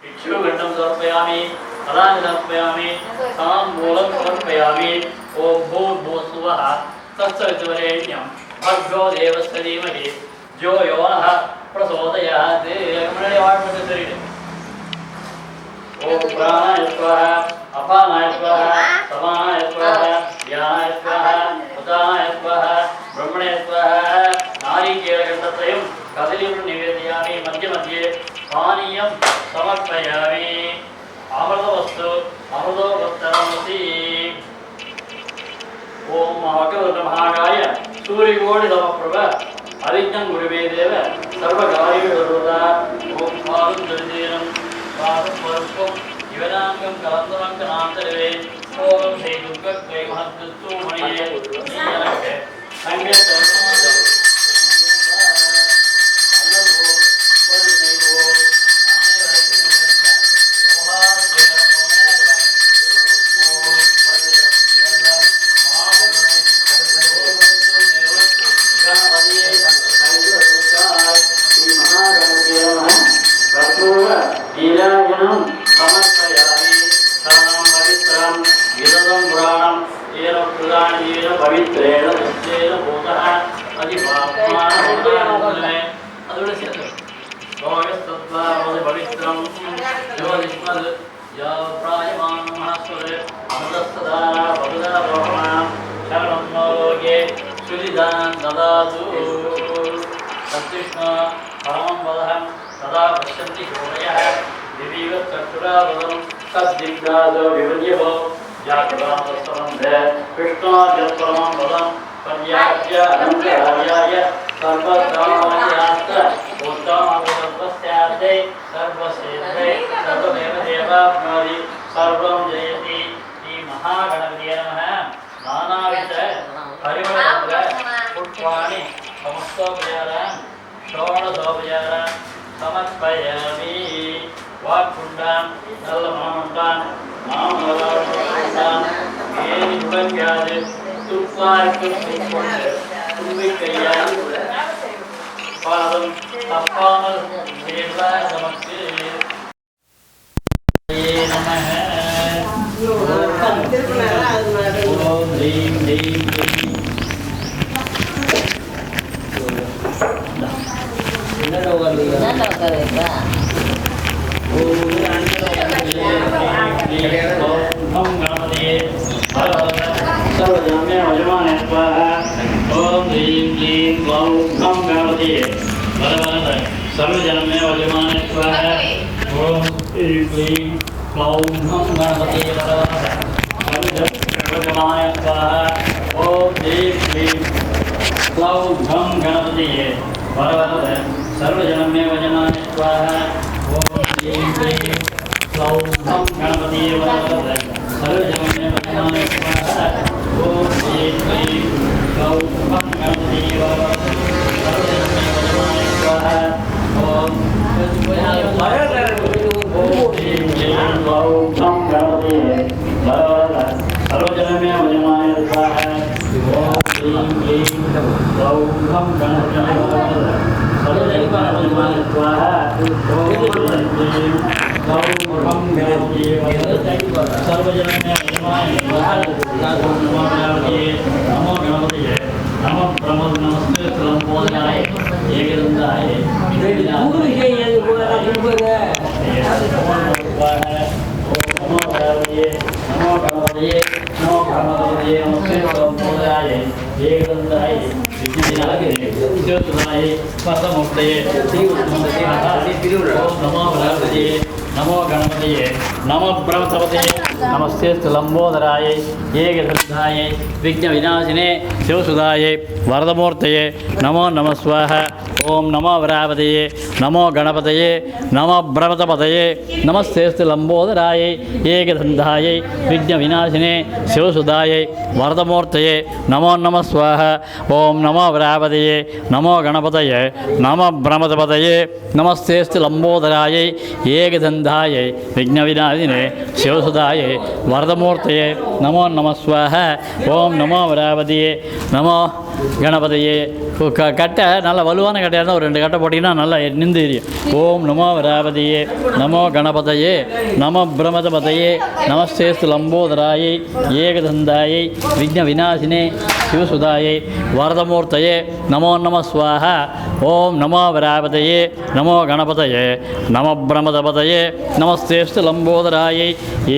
इक्षुगण्डं समर्पयामि फलानि समर्पयामि ताम्बूलं समर्पयामि ॐ भूर्भुवस्सुवः तत्सवितुर्वरेण्यं भर्गो देवस्य धीमहि जो यो नः प्रचोदयात् ओम प्राणाय स्वाहा अपानाय स्वाहा समानाय स्वाहा ज्ञानाय स्वाहा उदानाय स्वाहा ब्रह्मणे स्वाहा नारीकेलगण्डत्रयं कदलीं निवेदयामि मध्ये मध्ये पानीयं समर्पयामि अमृतवस्तु अमृतोपस्तरमसि ओम महागौरमहागाय सूर्यकोटिसमप्रभ अभिज्ञं गुरुवे देव सर्वकार्येषु सर्वदा ओम पादं जलजीनं पादं इवनांगं कलंदमंकनांतरवे ओम श्री दुर्गक्कै महद्दुस्तु मणिये नीयनक्के संगे नमो गणपतिये नमो ब्रह्मसपते नमस्ते लंबोदराय एकदंताय विघ्न विनाशिने शिवसुधाय वरदमूर्तये नमो नमः स्वाहा ओम नमो वरावतये नमो गणपतये नमो ब्रह्मसपतये नमस्ते लंबोदराय एकदंताय विघ्न विनाशिने शिवसुधाय वरदमूर्तये नमो नमः स्वाहा ओम नमो वरावतये नमो गणपतये नमो ब्रह्मसपतये नमस्ते लंबोदराय एकदंताय विघ्न विनाशिने शिवसुधाय वरदमूर्तये नमो नमः स्वाहा ओम नमो वरावतये नमो गणपतये கட்டை நல்ல வலுவான கட்டையாக இருந்தால் ஒரு 2 கட்டை போட்டிங்கன்னா நல்லா நின்று எரியும். ஓம் நமோ வராபதியே நமோ கணபதையே நம பிரமதபதையே நமஸ்தேஸ்து லம்போதராயை ஏகதந்தாயை விக்ன விநாசினே சிவசுதாயை வரதமூர்த்தையே நமோ நம ஸ்வாஹா. ஓம் நமோ வராபதையே நமோ கணபதையே நம பிரமதபதையே நமஸ்தேஸ்து லம்போதராயை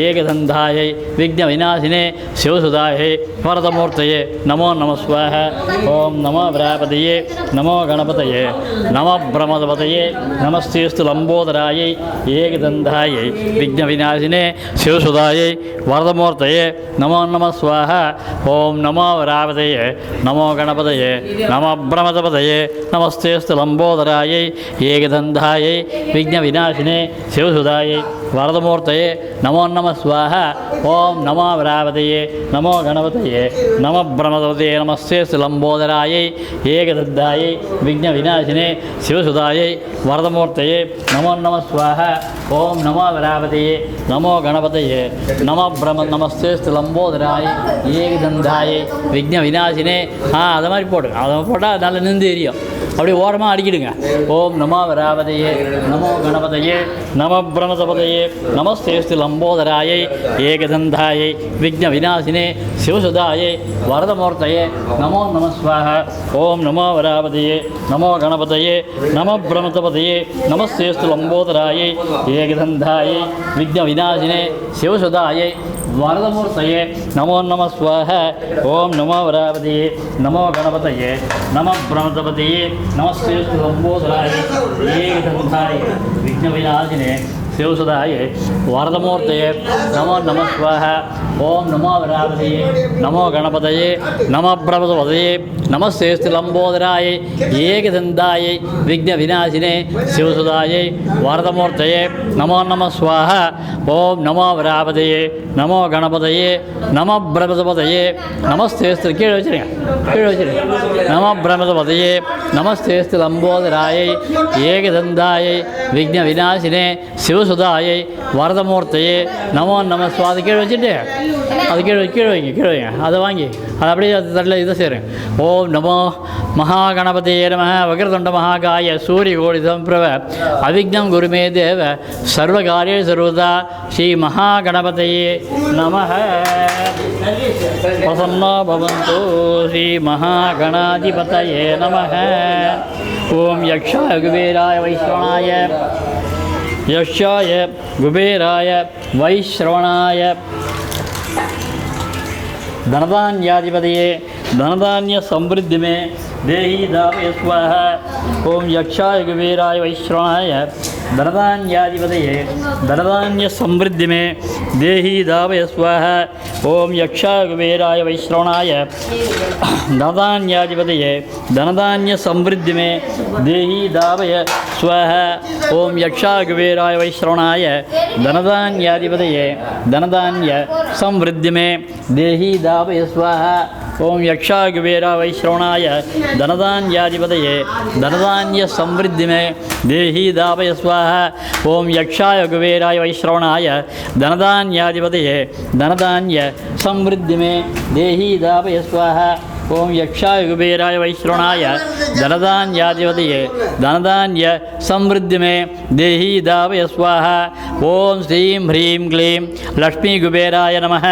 ஏகதந்தாயை விக்ன விநாசினே சிவசுதாயை வரதமூர்த்தையே நமோ நம ஸ்வாஹா. ஓம் நமோ வராபதையே நமோ கணபதையே நம பிரமதபதையே நமஸ்தேஸ்து லம்போதராயை ஏகதந்தாயை விக்ன விநாசினே சிவசுதாயை வரதமூர்த்தையே நமோ நம ஸ்வாஹா. ஓம் நமோ வராபதையே நமோ கணபதையே நம பிரமதபதையே நமஸ்தேஸ்து லம்போதராயை ஏகதந்தாயை விக்ன விநாசினே சிவசுதாயை வரதமூர்த்தையே நமோ நம ஸ்வாஹா. ஓம் நமோ வராபதையே நமோ கணபதையே நம பிரமதபதையே நமஸ்தேஸ்து லம்போதராயை ஏகதந்தாயை விக்ன விநாசினே சிவசுதாயை வரதமூர்த்தையே நமோ நம ஸ்வாஹா. ஓம் நமோ வராபதையே நமோ கணபதையே நம நமஸ்தேஸ்து லம்போதராயை ஏகதந்தாயை விக்ன விநாசினே. அதை மாதிரி போடுங்க. அதை போட்டால் நல்லா நின்று எரியும். அப்படி ஓரமாக அடிக்கிடுங்க. ஓம் நமோ வராபதையே நமோ கணபதையே நம பிரமதபதையே நமஸ்தேஸ்து லம்போதராயை ஏகதந்தாயை விக்ன விநாசினே சிவசுதாயை வரதமூர்த்தையே நமோ நம ஸ்வாஹா. ஓம் நமோ வராபதையே நமோ கணபதையே நம பிரமதபதையே நமஸ்தேஸ்து லம்போதராயை ஏகதந்தாயை விக்ன விநாசினே சிவசுதாயை வரதமூர்த்தையே நமோ நம ஸ்வாஹா. ஓம் நமோ வராபதையே நமோ கணபதையே நம பிரமதபதையே நமஸ்தேஸ்து லம்போதராயை ஏகதந்தாயை விக்ன விநாசினே சிவசுதாயை வரதமூர்த்தையே நமோ நம ஸ்வாஹா. ஓம் நமோ வராபதையே நமோ கணபதையே நம பிரமதபதையே நமஸ்தேஸ்து லம்போதராயை ஏகதந்தாயை விக்ன விநாசினே சிவசுதாயை வரதமூர்த்தையே நமோ நம ஸ்வாஹா. ஓம் நமோ வராபதையே நமோ கணபதையே நம பிரமதபதையே நமஸ்தேஸ்து கீழே வச்சிருங்க நம பிரமதபதையே நமஸ்தேஸ்து லம்போதராயை ஏகதந்தாயை விக்ன விநாசினே சிவசுதாயை வரதமூர்த்தையே நமோ நம ஸ்வாஹா. கீழே வச்சுட்டு அது கீழே வைங்க. அதை வாங்கி அதை அப்படியே அது தட்டில் இதை சேருங்க. ஓம் நமோ மகாகணபதியே நம வக்ரதுண்ட மகாகாய சூரியகோடி சம்பிரப அவிக்னம் குருமே தேவ சர்வகாரிய சர்வதா ஸ்ரீ மகாகணபதியே நமः. பிரசன்னோ பவந்து ஸ்ரீ மகாகணாதிபதயே நமः. ஓம் யக்ஷாய குபேராய வைஸ்ரவணாய யக்ஷாய குபேராய வைஸ்ரவணாய धनधान्याधिपतये धनधान्य समृद्धि में देहि दापय स्वाहा. ओम यक्षाय कुबेराय वैश्रवणाय धनधान्याधिपतये धनधान्य समृद्धि में देहि दापय स्वाहा. ओम यक्षाय कुबेराय वैश्रवणाय धनधान्याधिपतये धनधान्य समृद्धि में देहि दापय स्वाहा. ओम यक्षाय कुबेराय वैश्रवणाय धनधान्याधिपतये धनधान्य समृद्धि में देहि दापय स्वाहा. ओम यक्षाय कुबेराय वैश्रवणाय धनधान्याधिपतये धनधान्य समृद्धि में देहि दापय स्वाहा. ओम यक्षाय कुबेराय वैश्रवणाय धनधान्याधिपतये धनधान्य समृद्धि में देहि दापय स्वाहा. ओम यक्षाय कुबेराय वैश्रवणाय धनधान्याधिपतये धनधान्य समृद्धि में देहि दापय स्वाहा. ओम श्रीं ह्रीं क्लीं लक्ष्मी कुबेराय नमः.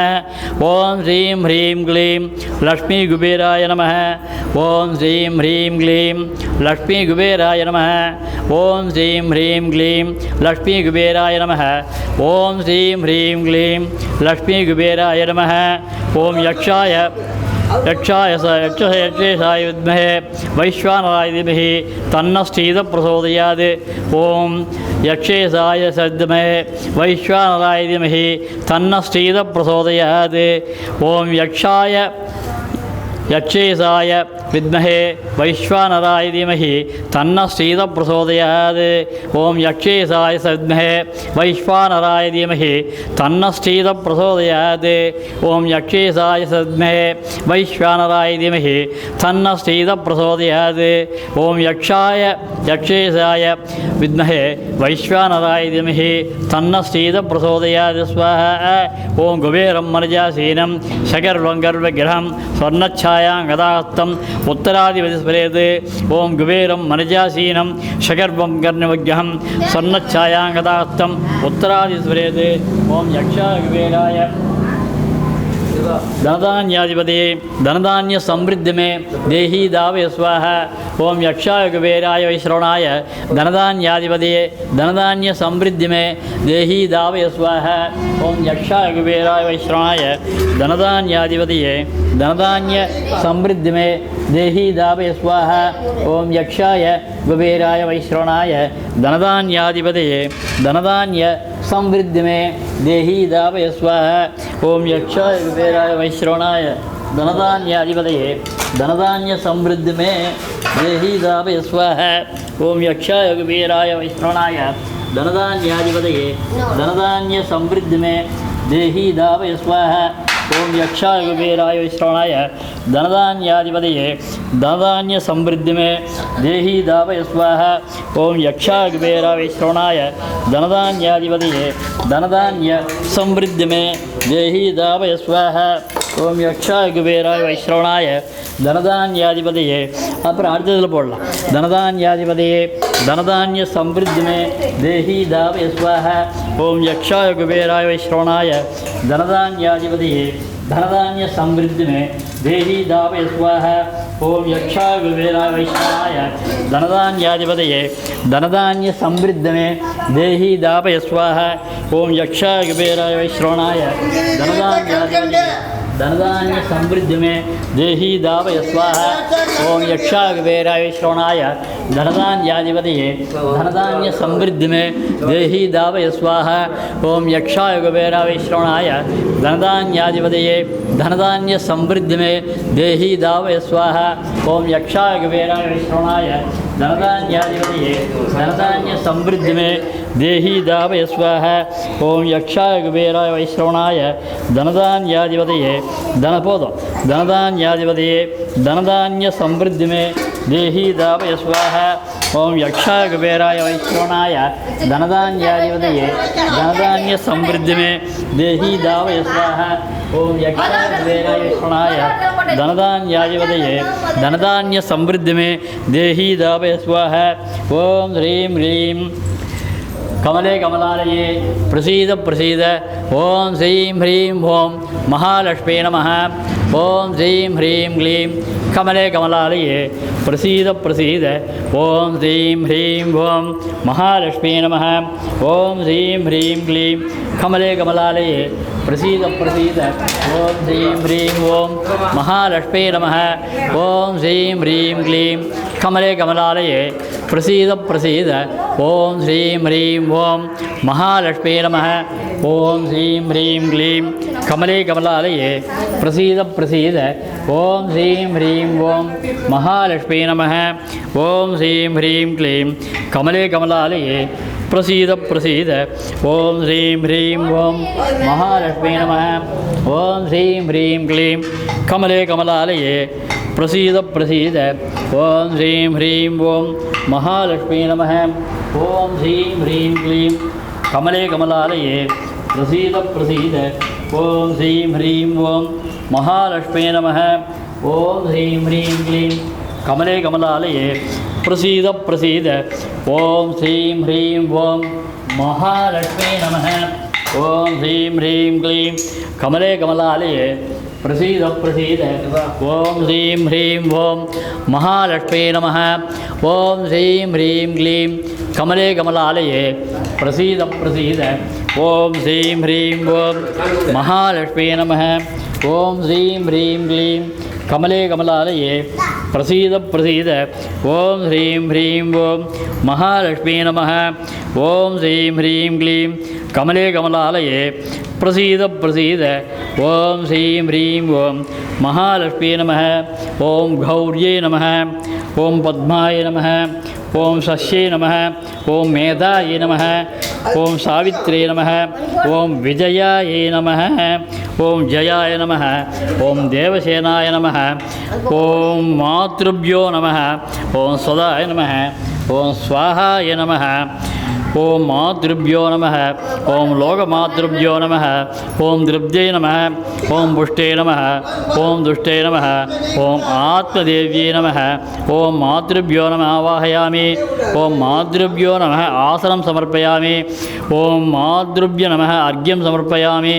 ओम श्रीं ह्रीं क्लीं लक्ष्मी कुबेराय नमः. ओम श्रीं ह्रीं क्लीं लक्ष्मी कुबेराय नमः. ओम श्रीं ह्रीं क्लीं लक्ष्मी कुबेराय नमः. ओम श्रीं ह्रीं क्लीं लक्ष्मी कुबेराय नमः. ओम यक्षेशाय विद्महे वैश्वानराय धीमहि तन्नः शीतः प्रचोदयात्. ओम यक्षेशाय विद्महे वैश्वानराय धीमहि तन्नः शीतः प्रचोदयात्. ओम यक्षेशाय विद्महे वैश्वानराय धीमहि तन्नः शीतः प्रचोदयात्. ओम यक्षेशाय विद्महे वैश्वानराय धीमहि तन्नः शीतः प्रचोदयात्. ओम यक्षेशाय विद्महे वैश्वानराय धीमहि तन्नः शीतः प्रचोदयात्. ओम यक्षेशाय विद्महे वैश्वानराय धीमहि तन्नः शीतः प्रचोदयात् स्वाहा. ओम कुबेरं मर्यासीनं शकर्वं गर्वग्रहं स्वर्णच्छाया स्वन्नच्छायाङ्गदास्तम् उत्तराधिपति स्मरेत् ॐ कुबेरं मनजासीनं शकर्पं कर्णविग्रहं स्वन्नच्छायाङ्गदास्तम् उत्तराधिपति स्मरेत् ॐ यक्षाय कुबेराय धनधान्याधिपते धनधान्य समृद्धि में देही दावय स्वाहा ओम यक्षाय कुबेराय वैश्रवणाय धनधान्याधिपते धनधान्य समृद्धि में देही दावय स्वाहा ओम यक्षाय कुबेराय वैश्रवणाय धनधान्याधिपते धनधान्य समृद्धि में देही दावय स्वाहा ओम यक्षाय कुबेराय वैश्रवणाय धनधान्याधिपते धनधान्य समृद्धि में देही दावय स्वाहा ओम यक्षाय कुबेराय वैश्रवणाय धनधान्याधिपते धनधान्य समृद्धि में देही दावय स्वाहा ओम यक्षाय कुबेराय वैश्रवणाय धनधान्याधिपते धनधान्य समृद्धि में देही दावय स्वाहा ओम यक्षाय कुबेराय वैश्रवणाय धनधान्याधिपते धनधान्य समृद्धि में देही दावय स्वाहा ओम यक्षाय कुबेराय वैश्रवणाय धनधान्याधिपते धनधान्य समृद्धि में देही दावय स्वाहा ओम यक्षाय कुबेराय वैश्रवणाय धनधान्याधिपते அப்புறம் அடுத்ததில் போடலாம் धनधान्याधिपते धनधान्य समृद्धि में देही दावय स्वाहा ओम यक्षाय कुबेराय वैश्रवणाय धनधान्याधिपते धनधान्य समृद्धि में देही दावय स्वाहा ओम यक्षाय कुबेराय वैश्रवणाय धनधान्याधिपते धनधान्य समृद्धि में देही दावय स्वाहा ओम यक्षाय कुबेराय वैश्रवणाय धनधान्याधिपते धनधान्य समृद्धि में देही दावय स्वाहा ओम यक्षाय कुबेराय वैश्रवणाय धनधान्याधिपते धनधान्य समृद्धि में देही दावय स्वाहा ओम यक्षाय कुबेराय वैश्रवणाय धनधान्याधिपते धनधान्य समृद्धि में देही दावय स्वाहा ओम यक्षाय कुबेराय वैश्रवणाय धनधान्याधिपते धनधान्य समृद्धि में देही दावय स्वाहा ओम यक्षाय कुबेराय वैश्रवणाय धनधान्याधिपते धनपोदम धनधान्याधिपते धनधान्य समृद्धि में देही दावय स्वाहा ओम यक्षाय कुबेराय वैश्रवणाय धनधान्याधिपते धनधान्य समृद्धि में देही दावय स्वाहा ओम यक्षाय कुबेराय वैश्रवणाय धनधान्याधिपते धनधान्य समृद्धि में देही दावय स्वाहा ओम ह्रीं ह्रीं कमले कमलालये प्रसीद प्रसीद ओम श्रीं ह्रीं ओम महालक्ष्मी नमः ओम श्रीं ह्रीं क्लीं कमले कमलालये प्रसीद प्रसीद ओम श्रीं ह्रीं ओम महालक्ष्मी नमः ओम श्रीं ह्रीं क्लीं कमले कमलालये प्रसीद प्रसीद ओम श्रीं ह्रीं ओम महालक्ष्मी नमः ओम श्रीं ह्रीं क्लीं कमले कमलालये प्रसीद प्रसीद ओम श्रीं ह्रीं ओम महालक्ष्मी नमः ओम श्रीं ह्रीं क्लीं कमले कमलालये प्रसीद प्रसीद ओम श्रीं ह्रीं ओम महालक्ष्मी नमः ओम श्रीं ह्रीं क्लीं कमले कमलालये प्रसीद प्रसीद ओम श्रीं ह्रीं ओम महालक्ष्मी नमः ओम श्रीं ह्रीं क्लीं कमले कमलालये प्रसीद प्रसीद ओम श्रीं ह्रीं ओम महालक्ष्मी नमः ओम श्रीं ह्रीं क्लीं कमले कमलालये प्रसीद प्रसीद ओम श्रीं ह्रीं ओम महालक्ष्मी नमः ओम श्रीं ह्रीं क्लीं कमले कमलालये प्रसीद प्रसीद ओम श्रीं ह्रीं ओम महालक्ष्मी नमः ओम श्रीं ह्रीं क्लीं कमले कमलालये प्रसीद प्रसीद ओम श्रीं ह्रीं ओम महालक्ष्मी नमः ओम श्रीं ह्रीं क्लीं कमले कमलालये प्रसीद प्रसीद ओम श्रीं ह्रीं ओम महालक्ष्मी नमः ओम श्रीं ह्रीं क्लीं कमले कमलालये प्रसीद प्रसीद ओम श्रीं ह्रीं ओम महालक्ष्मी नमः ओम श्रीं ह्रीं क्लीं कमले कमलालये प्रसीद प्रसीद ओम श्रीं ह्रीं ओम महालक्ष्मी नमः ओम गौर्ये नमः ओम पद्माय नमः ओम शस्ये नमः ओम मेधाय नमः ओम सावित्रे नमः ओम विजयाय नमः ओम जयाय नमः ओम देवसेनाय नमः ओम मातृभ्यो नमः ओम सदाय नमः ओम स्वाहाय नमः ஓம் மாத்ருப்யோ நமः ஓம் லோகமாத்ருப்யோ நமः ஓம் திருப்தியை நமः ஓம் புஷ்டே நமः ஓம் துஷ்டே நமः ஓம் ஆத்மதேவியை நமः ஓம் மாத்ருப்யோ நமः ஆவாஹயாமி ஓம் மாத்ருப்யோ நமः ஆசனம் சமர்ப்பயாமி ஓம் மாத்ருப்ய நமः அர்க்யம் சமர்ப்பயாமி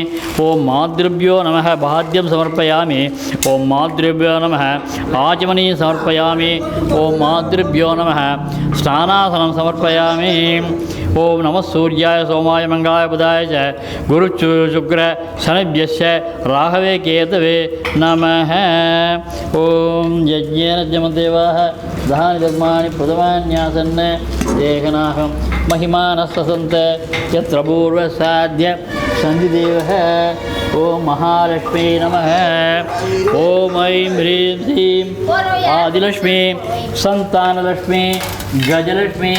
ஓம் மாத்ருப்யோ நமः பாத்யம் சமர்ப்பயாமி ஓம் மாத்ருப்யோ நமः ஆச்சமனி சமர்ப்பயாமி ஓம் மாத்ருப்யோ நமः ஸ்நானாசனம் சமர்ப்பயாமி ஓம் நம சூர்யாய சோமாய மங்காய புதாய ச குரு சுக்ர சனிभ्यश्च ராகவே கேதவே நமः ஓம் யஜ்ஞேன ஜமதேவாः தானி தர்மாணி பிரதமான்யாசன் ஏகநாகம் महिमानस्सन्त यत्र पूर्वसाध्य सन्धिदेवः ओम महालक्ष्मी नमः ओम ऐं ह्रीं श्रीं आदिलक्ष्मी संतानलक्ष्मी गजलक्ष्मी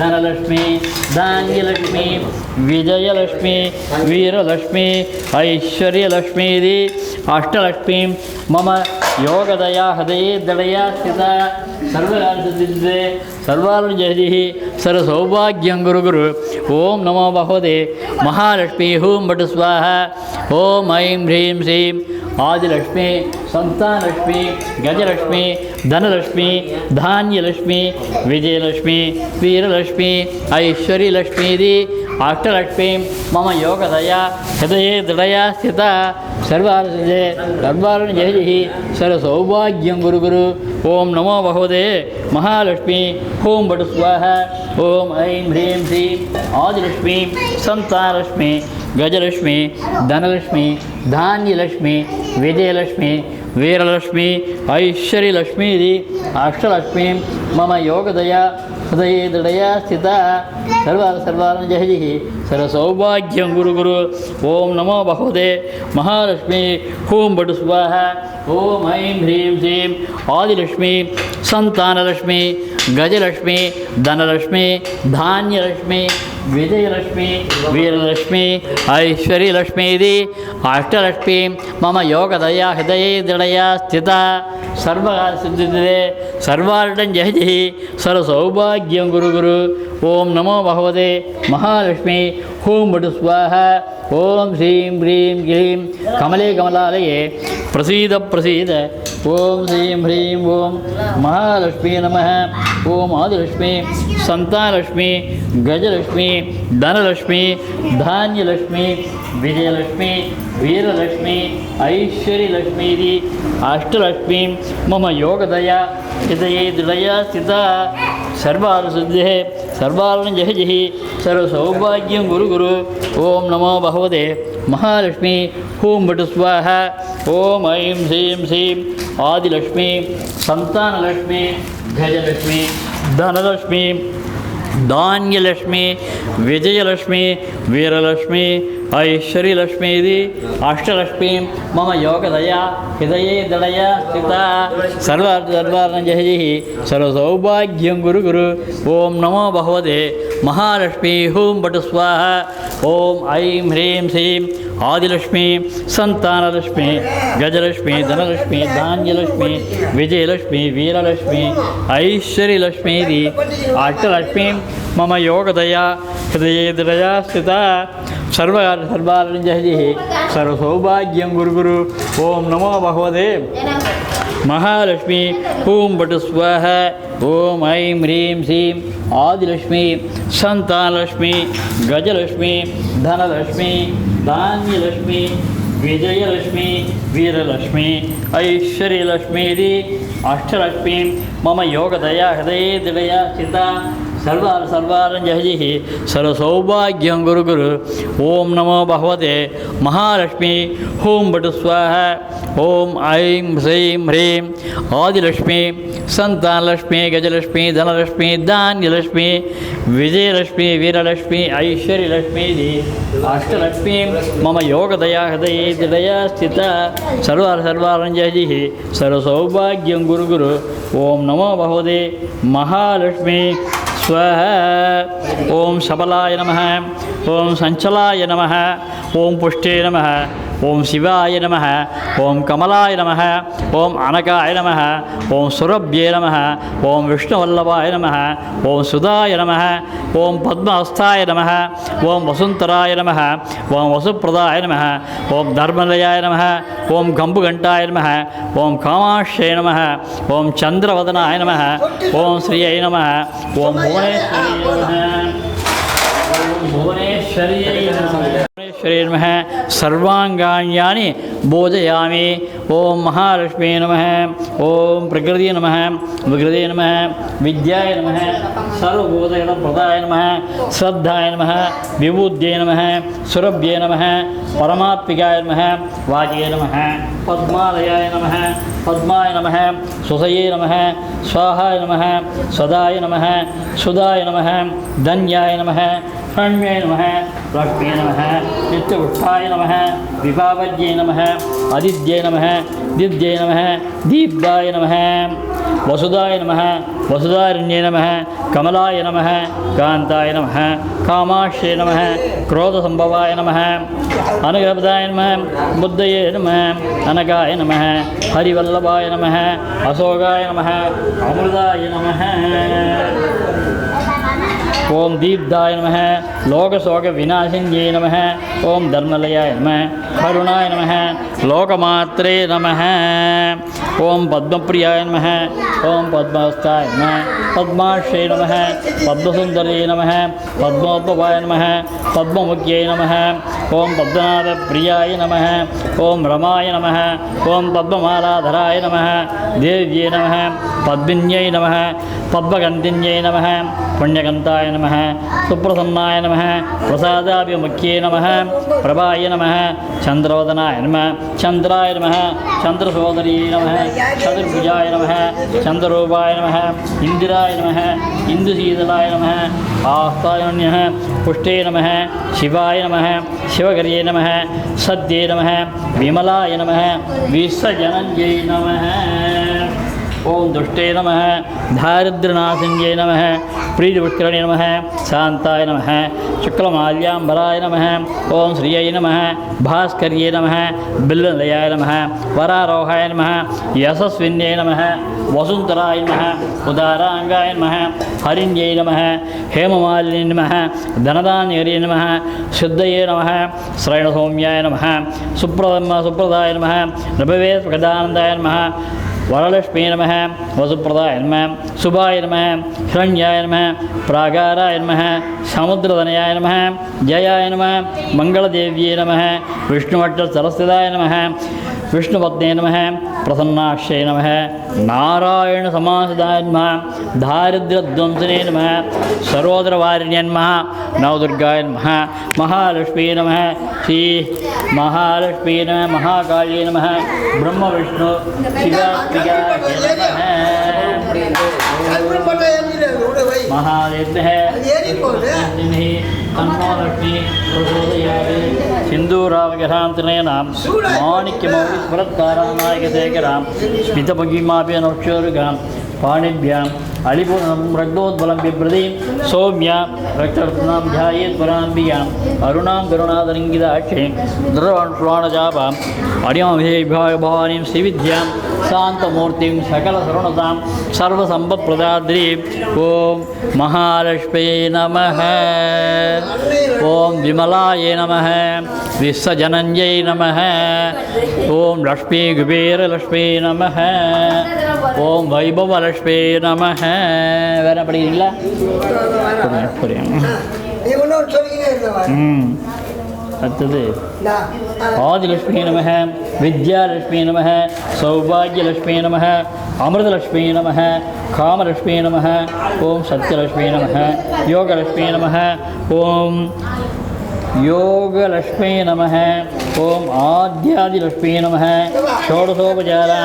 धनलक्ष्मी धान्यलक्ष्मी विजयलक्ष्मी वीरलक्ष्मी ऐश्वर्यलक्ष्मी अष्टलक्ष्मी मम योगदया हृदये दडया स्थिता सर्वकार्यसिद्धे सर्वार्जयः सर्वसौभाग्यं गुरु गुरु ओम नमो भगवते महालक्ष्मी हूं बट स्वाहा ओम ऐं ह्रीं श्रीं आदिलक्ष्मी संतानलक्ष्मी गजलक्ष्मी धनलक्ष्मी धान्यलक्ष्मी विजयलक्ष्मी वीरलक्ष्मी ऐश्वर्यलक्ष्मी अष्टलक्ष्मी मम योगदया हृदये दृढया स्थिता सर्वार्जये सर्वार्जयः सर्वसौभाग्यं गुरु गुरु ओम नमो भगवते महालक्ष्मी हूं बट स्वाहा ओम ऐं ह्रीं श्रीं आदिलक्ष्मी संतानलक्ष्मी गजलक्ष्मी धनलक्ष्मी धान्यलक्ष्मी विजयलक्ष्मी वीरलक्ष्मी ऐश्वर्यलक्ष्मी अष्टलक्ष्मी मम योगदया हृदये दृढया स्थिता सर्वार्जयः सर्वसौभाग्यं गुरु गुरु ओम नमो भगवते महालक्ष्मी हूं बट स्वाहा ओम ऐं ह्रीं श्रीं आदिलक्ष्मी संतानलक्ष्मी गजलक्ष्मी धनलक्ष्मी धान्यलक्ष्मी विजयलक्ष्मी वीरलक्ष्मी ऐश्वर्यलक्ष्मी अष्टलक्ष्मी मम योगदया हृदये दृढया स्थिता सर्वकार्यसिद्धे सर्वार्जयः सर्वसौभाग्यं गुरु गुरु ओम नमो भगवते महालक्ष्मी हूं बट स्वाहा ओम श्रीं ह्रीं क्लीं कमले कमलालये प्रसीद प्रसीद ओम श्रीं ह्रीं ओम महालक्ष्मी नमः ओम आदिलक्ष्मी संतानलक्ष्मी गजलक्ष्मी धनलक्ष्मी धान्यलक्ष्मी विजयलक्ष्मी वीरलक्ष्मी ऐश्वर्यलक्ष्मी अष्टलक्ष्मी मम योगदया हृदये दृढया स्थिता सर्वार्जयः सर्वार्जयः सर्वसौभाग्यं गुरु गुरु ओम नमो भगवते महालक्ष्मी हूं बट स्वाहा ओम ऐं ह्रीं श्रीं आदिलक्ष्मी संतानलक्ष्मी गजलक्ष्मी धनलक्ष्मी धान्यलक्ष्मी विजयलक्ष्मी वीरलक्ष्मी ऐश्वर्यलक्ष्मी अष्टलक्ष्मी मम योगदया हृदये दृढया स्थिता सर्वार्जयः सर्वसौभाग्यं गुरु गुरु ओम नमो भगवते महालक्ष्मी हूं बट स्वाहा ओम ऐं ह्रीं श्रीं आदिलक्ष्मी संतानलक्ष्मी गजलक्ष्मी धनलक्ष्मी धान्यलक्ष्मी विजयलक्ष्मी वीरलक्ष्मी ऐश्वर्यलक्ष्मी अष्टलक्ष्मी मम योगदया हृदये दृढया स्थिता सर्वार्जयः सर्वसौभाग्यं गुरु गुरु ओम नमो भगवते महालक्ष्मी हूं बट स्वाहा ओम ऐं ह्रीं श्रीं आदिलक्ष्मी संतानलक्ष्मी गजलक्ष्मी धनलक्ष्मी धान्यलक्ष्मी विजयलक्ष्मी वीरलक्ष्मी ऐश्वर्यलक्ष्मी अष्टलक्ष्मी मम योगदया हृदये दृढया स्थिता सर्वार्जयः सर्वसौभाग्यं गुरु गुरु ओम नमो भगवते महालक्ष्मी हूं बट स्वाहा ओम ऐं श्रीं ह्रीं आदिलक्ष्मी संतानलक्ष्मी गजलक्ष्मी धनलक्ष्मी धान्यलक्ष्मी विजयलक्ष्मी वीरलक्ष्मी ऐश्वर्यलक्ष्मी अष्टलक्ष्मी मम योगदया हृदये दृढया स्थिता सर्वार्जयः सर्वसौभाग्यं गुरु गुरु ओम नमो भगवते महालक्ष्मी स्वाहा ओम सबलाय नमः ओम संचलाय नमः ओम पुष्टे नमः ஓம் சிவாய நமः, ஓம் கமலாய நமः, ஓம் அனகாய நமः, ஓம் சுரப்யே நமः, ஓம் விஷ்ணுவல்லபாய நமः, ஓம் சுதாய நமः, ஓம் பத்மஹஸ்தாய நமः, ஓம் வசுந்தராய நமः, ஓம் வசுப்பிரதாய நமः, ஓம் தர்மலயாய நமः, ஓம் கம்புகண்டாய நமः, ஓம் காமாட்சே நமः, ஓம் சந்திரவதனாய நமः, ஓம் ஸ்ரீயை நமः, ஓம் भुवनेश्वर्यै नमः सर्वांगान्यानि बोधयामि। ओम महालक्ष्मी नमः, ओम प्रकृति नमः, विकृति नमः, विद्याय नमः, सर्वबोधप्रदाय नमः, श्रद्धाय नमः, विबुद्ध्ये नमः, सुरभ्ये नमः, परमात्मिकाय नमः, वाचे नमः, पद्मालयाय नमः, पद्माय नमः, सुसये नमः, स्वाहाय नमः, सदाय नमः, सुदाय नमः, धन्याय नमः, ण्ये नमः, लक्ष्मी नमः, नित्योत्थाय नमः, विभावज्ये नमः, आदित्ये नमः, दिव्ये नमः, दीप्ताय नमः, वसुदाय नमः, वसुदारण्ये नमः, कमलाय नमः, कान्ताय नमः, कामाक्षे नमः, क्रोधसंभवाय नमः, अनुग्रहप्रदाय नमः, बुद्धये नमः, अनगाय नमः, हरिवल्लभाय नमः, अशोकाय नमः, अमृताय नमः। ओम दीप्ताय नमः, लोकशोक विनाशिन्ये नमः, ओम धर्मलयाय नमः, करुणाय नमः, लोकमात्रे नमः, ओम पद्मप्रियाय नमः, ओम पद्महस्ताय नमः, पद्माक्षे नमः, पद्मसुन्दरे नमः, पद्मोद्भवाय नमः, पद्ममुख्ये नमः, ओम पद्मनाभप्रियाय नमः, ओम रमाय नमः, ओम पद्ममालाधराय नमः, देव्ये नमः, पद्मिन्यै नमः, पद्मगन्धिन्यै नमः, पुण्यगन्ताय नमः, सुप्रसन्नाय नमः, प्रसादाभिमुख्ये नमः, प्रभाय नमः, चन्द्रवदनाय नमः, चन्द्राय नमः, चन्द्रसोदरी नमः, चतुर्भुजाय नमः, चन्द्ररूपाय नमः, इन्दिराय नमः, इन्दुशीतलाय नमः, आस्ताय नमः, पुष्टे नमः, शिवाय नमः, शिवकर्ये नमः, सद्ये नमः, विमलाय नमः, विश्वजनन्यै नमः। ओम दुष्टे नमः, दारिद्र्यनाशिन्ये नमः, प्रीतिपुष्करणे नमः, शान्ताय नमः, शुक्लमाल्याम्बराय नमः, ओम श्रियै नमः, भास्कर्ये नमः, बिल्ललयाय नमः, वरारोहाय नमः, यशस्विन्ये नमः, वसुन्धराय नमः, उदारांगाय नमः, हरिण्ये नमः, हेममालिन्ये नमः, धनदान्यरे नमः, शुद्धये नमः, श्रयणसौम्याय नमः, सुप्रदाय नमः, नभवेत्प्रदानन्दाय नमः, वरलक्ष्मी नमः, वसुप्रदाय नमः, शुभाय नमः, हिरण्याय नमः, प्रागाराय नमः, समुद्रधनयाय नमः, जयाय नमः, मंगलदेव्ये नमः, विष्णुवट्टसरस्वताय नमः, विष्णुपत्ने नमः, प्रसन्नाक्षे नमः, नारायणसमासदाय नमः, दारिद्र्यध्वंसने नमः, सर्वोदरवारिण्ये नमः, नवदुर्गाय नमः, महालक्ष्मी नमः, श्री महालक्ष्मी नमः, महाकाल्ये नमः, ब्रह्मविष्णु शिवात्मिकाय नमः, महादेव्यः अन्नलक्ष्मी प्रचोदयात् सिन्दूरावगरान्तनेनां माणिक्यमौलिस्मरत्कारानायकशेखरां स्मितभगिमापि नक्षोरुगां पाणिभ्याम् अलिपुरं रक्तोद्बलं बिभ्रतीं सौम्या रक्तरत्नां ध्यायेत् पराम्बिकाम् अरुणां करुणातरङ्गिताक्षीं द्रवश्वाणचापाम् अडिमाभिषेकभवानीं श्रीविद्यां शान्तमूर्तिं सकलसर्वणतां सर्वसम्पत्प्रदाद्रीम् ॐ महालक्ष्मी नमः, ॐ विमलाय नमः, विश्वजनन्यै नमः, ॐ लक्ष्मी कुबेरलक्ष्मी नमः, ॐ वैभवलक्ष्मी नमः। வேற படிக்கிறீங்களா? புரியும். அடுத்தது ஆதிலக்ஷ்மி நமः, வித்யாலக்ஷ்மி நமः, சௌபாகியலக்ஷ்மி நமः, அமிர்தலக்ஷ்மி நமः, காமலக்ஷ்மி நமः, ஓம் சத்யலக்ஷ்மி நமः, யோகலக்ஷ்மி நமः, ஓம் योगलक्ष्मी नमः, ओम आद्यादिलक्ष्मी नमः, षोडशोपचारां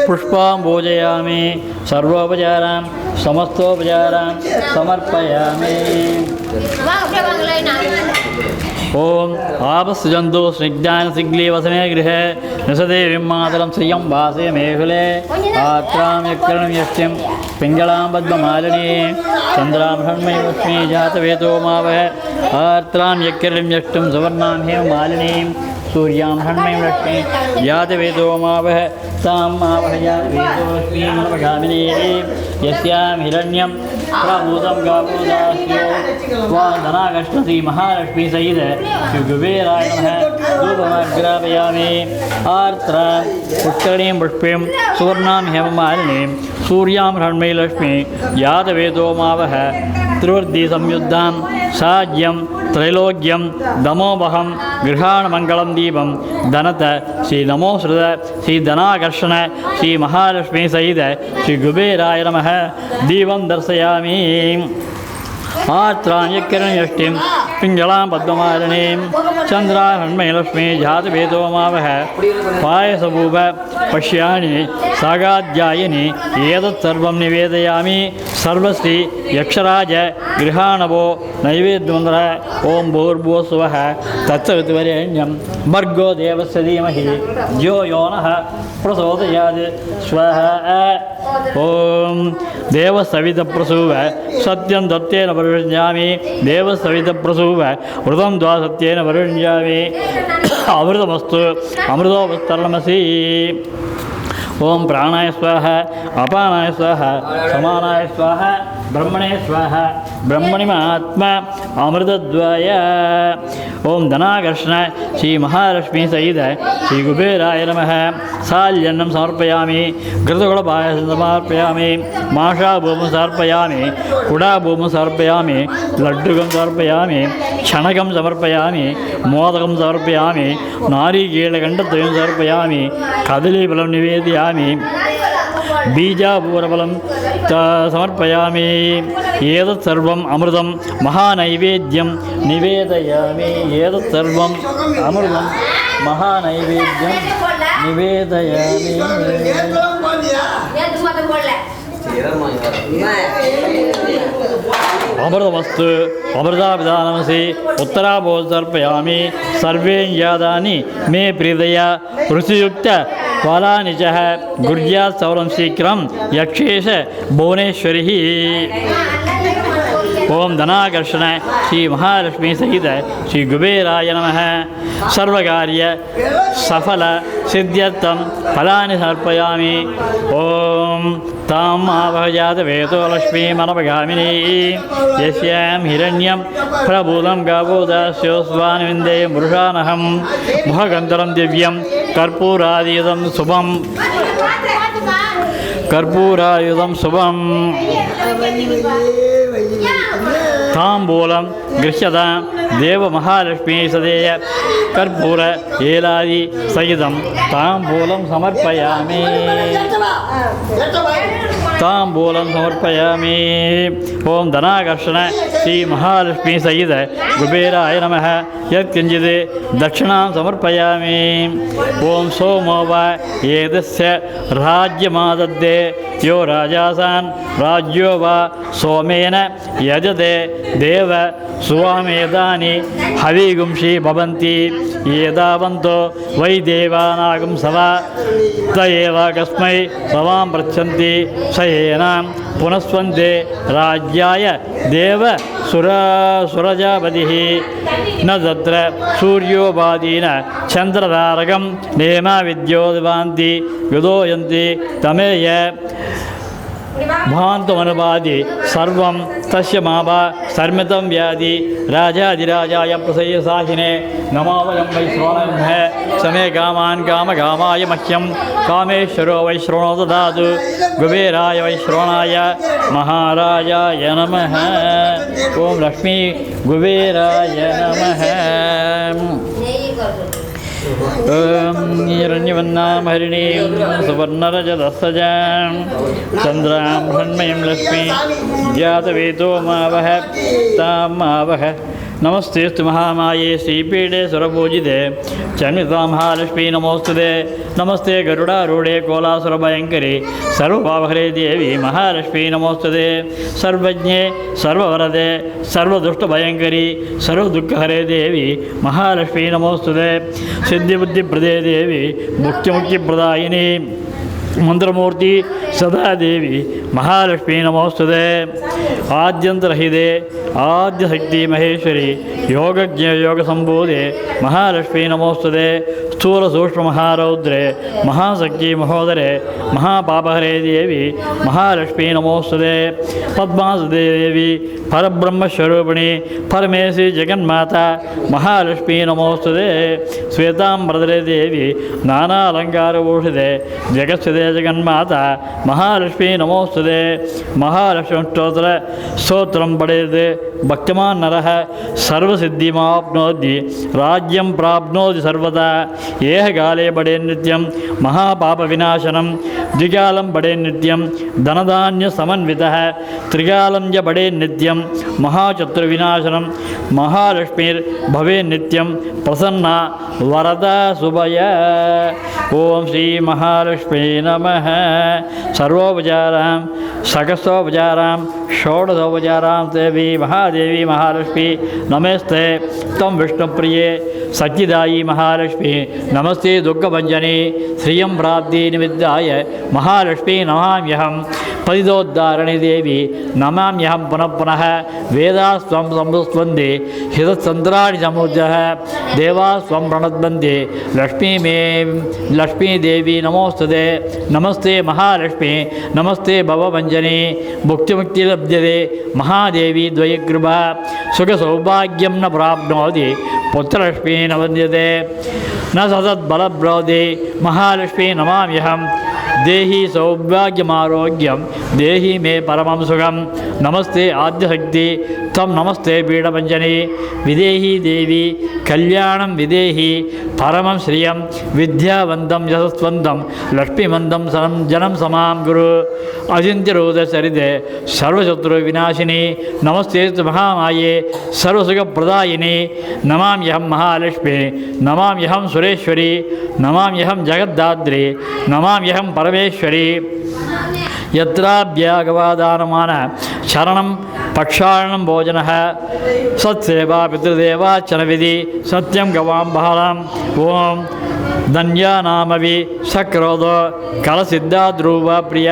पुष्पां पूजयामि, सर्वोपचारां समस्तोपचारां समर्पयामि। ओम आपस्सुजन्तु स्निग्धानसिग्ली वसमे गृहे निषदे विम्मातरं श्रियं वासे मेहुले आत्रां यक्करणं यष्टिं पिङ्गलां पद्ममालिनी चन्द्रां षण्मयलक्ष्मी जातवेदो मावह आर्त्रां यक्करणं यष्टिं सुवर्णां हेममालिनीं सूर्यां हण्मयं लक्ष्मी जातवेदो मावह तां मावह जातवेदो लक्ष्मीं नवगामिनी यस्यां हिरण्यं प्रभूतं गावोदास्यो स्वाधनागष्टसी महालक्ष्मी सहित श्रीकुबेराय नमः धूपमग्रापयामि आर्त्रां पुष्करणीं पुष्पीं सुवर्णां हेममालिनीं सूर्यां हण्मयी लक्ष्मी जातवेदो मावह त्रिवृद्धि संयुद्धां साज्यं त्रैलोक्यं दमोबहं गृहाणमङ्गलं दीपं धनत श्री नमोश्रुत श्री धनाकर्षण श्री महालक्ष्मी सहित श्री कुबेराय नमः दीपं दर्शयामि आत्राण्यकिरणयष्टिं पिङ्गलां पद्ममालिनीं चन्द्राहण्मयलक्ष्मी जातवेदो मावह पायसभूप पश्यानि सागाध्यायिनि एतत्सर्वं निवेदयामि सर्वश्री यक्षराज गृहाणवो नैवेद्यमन्त्र ॐ भूर्भुवस्सुवः तत्सवितुर्वरेण्यं भर्गो देवस्य धीमहि धियो यो नः प्रचोदयात् स्वाहा ॐ देवसवितप्रसूव सत्यं दत्तेन परिवृञ्जामि देवसवितप्रसूव व्रतं द्वा सत्येन परिवृञ्जामि अमृतमस्तु अमृतोपस्तरणमसि ओम प्राणाय स्वाहा अपानाय स्वाहा समानाय स्वाहा ब्रह्मणे स्वाहा ब्रह्मणि महात्मा अमृतद्वय ओम धनाकर्षण श्री महालक्ष्मी सहित श्री कुबेराय नमः साल्यन्नं समर्पयामि घृतगुडपायसं समर्पयामि माषाभूमं समर्पयामि कुडाभूमं समर्पयामि लड्डुकं समर्पयामि क्षणकं समर्पयामि मोदकं समर्पयामि नारिकेलगण्डद्वयं समर्पयामि कदलीफलं निवेदयामि बीजापूरफलं समर्पयामि एतत् सर्वम् अमृतं महानैवेद्यं निवेदयामि एतत् सर्वम् अमृतं महानैवेद्यं निवेदयामि अमृतमस्तु अमृताभिधानमसि उत्तराभोज समर्पयामि सर्वे यादानि मे प्रीतया रुचियुक्त फलानि च गुर्यात् सौरं शीघ्रं यक्षेश भुवनेश्वरी ओम धनाकर्षण श्री महालक्ष्मी सहित श्री कुबेराय नमः सर्वकार्य सफल सिद्ध्यर्थं फलानि समर्पयामि ओम तां आवहजातवेदो लक्ष्मीमनवगामिनी यस्यां हिरण्यं प्रभूतं गावोदास्यो स्वान्विन्दे मृषानहं मुखगन्धरं दिव्यं कर्पूरादियुतं शुभं ताम्बूलं गृह्यतां देवमहालक्ष्मी सदेय कर्पूर एलादि सहितं ताम्बूलं समर्पयामि ओम धनाकर्षण श्री महालक्ष्मी सहित कुबेराय नमः यत्किञ्चित् दक्षिणां समर्पयामि ओम सोमो वा एतस्य राज्यमादद्दे यो राजासान् राज्यो वा सोमेन यजते देव सुवामेदानि हविगुंषि भवन्ति एतावन्तो वै देवानागं सवा त एव कस्मै सवां पृच्छन्ति स एनां पुनस्वन्ते राज्याय देव सुरजापतिः न तत्र सूर्योपादीन चन्द्रतारकं नेमा विद्योदिवान्ति विदोयन्ति तमेय भान्तमनुपादि सर्वं तस्य मापा सर्मितं व्याधि राजाधिराजाय प्रसयसाहिने नमो वयं वैश्रवणः समे कामान् कामकामाय मह्यं कामेश्वरो वैश्रवणो ददातु कुबेराय वैश्रवणाय महाराजाय नमः ओम लक्ष्मी कुबेराय नमः हिरण्यवन्नां हरिणीं सुवर्णरजतस्तजां चन्द्रां हृण्मयीं लक्ष्मी जातवेदो मावह तां मावह नमस्तेस्तु महामाये श्रीपीठे सुरपूजिते चन्मिता महालक्ष्मी नमोस्तुते नमस्ते गरुडारूढे कोलासुरभयङ्करी सर्वपावहरे देवी महालक्ष्मी नमोस्तुते सर्वज्ञे सर्ववरदे सर्वदुष्टभयङ्करी सर्वदुःखहरे देवी महालक्ष्मी नमोस्तुते सिद्धिबुद्धिप्रदे देवी मुक्तिमुक्तिप्रदायिनी ಮಂತ್ರಮೂರ್ತಿ ಸದಾದೇವಿ ಮಹಾಲಕ್ಷ್ಮೀ ನಮೋಸ್ತುತೆ. ಆದ್ಯಂತರಹಿತೆ ಆದ್ಯಶಕ್ತಿ ಮಹೇಶ್ವರಿ ಯೋಗಜ್ಞ ಯೋಗ ಸಂಭೂತೆ ಮಹಾಲಕ್ಷ್ಮೀ ನಮೋಸ್ತುತೆ. ಸ್ಥೂಲ ಸೂಕ್ಷ್ಮ ಮಹಾರೌದ್ರೆ ಮಹಾಶಕ್ತಿ ಮಹೋದರೆ ಮಹಾಪಾಪಹರೇ ದೇವಿ ಮಹಾಲಕ್ಷ್ಮೀ ನಮೋಸ್ತುತೆ. ಪದ್ಮಾಸದೇವಿ ಪರಬ್ರಹ್ಮಸ್ವರೂಪಿಣಿ ಪರಮೇಶಿ ಜಗನ್ಮಾತಾ ಮಹಾಲಕ್ಷ್ಮೀ ನಮೋಸ್ತುತೆ. ಶ್ವೇತಾಂಬರಧರೆ ದೇವಿ ನಾನಾ ಅಲಂಕಾರಭೂಷಿತೆ ಜಗತ್ಸ್ಥಿತೆ ಜಗನ್ಮಾತಾ ಮಹಾಲಕ್ಷ್ಮೀ ನಮೋಸ್ತುತೆ. ಮಹಾಲಕ್ಷ್ಮೀ ಸ್ತೋತ್ರಂ ಪಡೆಯದೆ ಭಕ್ತಮಾನ್ ನರಃ ಸರ್ವಸಿದ್ಧಿಮಾಪ್ನೋತಿ ರಾಜ್ಯಂ ಪ್ರಾಪ್ನೋತಿ ಸರ್ವದಾ. ಏಹ ಕಾಲೇ ಪಡೆ ನಿತ್ಯಂ ಮಹಾಪಾಪ ವಿನಾಶನಂ ದ್ವಿಕಾಲಂ ಪಡೆ ನಿತ್ಯಂ ಧನಧಾನ್ಯ ಸಮನ್ವಿತಃ ತ್ರಿಕಾಲಂ ಚ ಪಡೆ ನಿತ್ಯಂ ಮಹಾಚತುರ್ ವಿನಾಶನಂ. ಮಹಾಲಕ್ಷ್ಮೀರ್ ಭವೆ ನಿತ್ಯಂ ಪ್ರಸನ್ನ ವರದ ಶುಭಯ. ಓಂ ಶ್ರೀ ಮಹಾಲಕ್ಷ್ಮೀ ನಮಃ. ಸರ್ವೋಪಚಾರಾಂ ಸಹಸ್ರೋಪಚಾರಾಂ ಷೋಡಶೋಪಚಾರಾಂ ದೇವಿ ಮಹಾದೇವಿ ಮಹಾಲಕ್ಷ್ಮೀ ನಮಸ್ತೆ. ತ್ವಂ ವಿಷ್ಣುಪ್ರಿಯೆ ಸಚ್ಚಿದಾಯಿ ಮಹಾಲಕ್ಷ್ಮೀ ನಮಸ್ತೆ. ದುಃಖಭಂಜನೆ ಶ್ರಿಯಂ ಪ್ರಾಪ್ತಿ ನಿಮಿತ್ತಾಯ ಮಹಾಲಕ್ಷ್ಮೀ ನಮಾಮ್ಯಹಂ. ಪರಿದೋದ್ಧಾರಣೆ ದೇವಿ ನಮಾಮ್ಯಹಂ ಪುನಃ ಪುನಃ. ವೇದಾಸ್ತ್ವಂ ಸಂಸ್ವಂದೆ ಹಿತಸಂದ್ರಾಣಿ ಸಮುದ್ರಃ ದೇವಾಸ್ತ್ವಂ ಪ್ರಣದ್ವಂದೆ ಲಕ್ಷ್ಮೀ ದೇವಿ ನಮೋಸ್ತುತೆ. ನಮಸ್ತೆ ಮಹಾಲಕ್ಷ್ಮೀ ನಮಸ್ತೆ ಭವಭಂಜನೆ ಭುಕ್ತಿಮುಕ್ತಿ ಲಭ್ಯತೆ ಮಹಾದೇವಿ ದ್ವಯಕೃಪಾ. ಸುಖ ಸೌಭಾಗ್ಯಂ ನ ಪ್ರಾಪ್ನೋತಿ ಪುತ್ರಲಕ್ಷ್ಮೀ ನ ವಂದ್ಯತೆ ನ ಸತದ್ಬಲಬ್ರೋಧಿ ಮಹಾಲಕ್ಷ್ಮೀ ನಮಾಮ್ಯಹಂ. ದೇಹಿ ಸೌಭಾಗ್ಯಮಾರೋಗ್ಯಂ ದೇಹಿ ಮೇ ಪರಮಂ ಸುಖಂ. ನಮಸ್ತೆ ಆದ್ಯಶಕ್ತಿ ತ್ವಂ ನಮಸ್ತೆ ಪೀಠಭಂಜನಿ ವಿದೇಹಿ ದೇವಿ ಕಲ್ಯಾಣಂ ವಿದೇಹಿ ಪರಮಂ ಶ್ರಿಯಂ ವಿದ್ಯಾವಂತಂ ಯಶಸ್ವಂತಂ ಲಕ್ಷ್ಮೀಮಂದಂ ಜನಂ ಸಮಾಂ ಗುರು. ಅಚಿಂತ್ಯರೋಧಸರಿದೆ ಸರ್ವಶತ್ರು ವಿನಾಶಿನಿ ನಮಸ್ತೆ ಮಹಾಮಾಯೆ ಸರ್ವಸುಖಪ್ರದಾಯಿನಿ. ನಮಾಮ್ಯಹಂ ಮಹಾಲಕ್ಷ್ಮೀ ನಮಾಮ್ಯಹಂ ಸುರೇಶ್ವರಿ ನಮಾಮ್ಯಹಂ ಜಗದ್ದಾದ್ರಿ ನಮಾಮ್ಯಹಂ ಪರಮೇಶ್ವರಿ. ಯತ್ರಾಭ್ಯಾಗವಾದಾನಮಾನ ಶರಣಂ ಪಕ್ಷಾಳನಂ ಭೋಜನ ಸತ್ಸೇವಾ ಪಿತೃದೇವಾರ್ಚನ ವಿಧಿ ಸತ್ಯಂ ಗವಾಂ ಬಹಳಂ. ಓಂ ಧನ್ಯಾನಾಮವಿ ಸಕ್ರೋಧೋ ಕಲಸಿದ್ಧಾಧ್ರುವ ಪ್ರಿಯ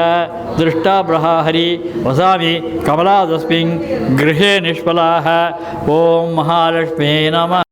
ದೃಷ್ಟಾಬ್ರಹಾಹರಿ ವಸಾಮಿ ಕಮಲಾದಸ್ಮಿನ್ ಗೃಹೇ ನಿಷ್ಫಲಾಃ. ಓಂ ಮಹಾಲಕ್ಷ್ಮೀ ನಮಃ.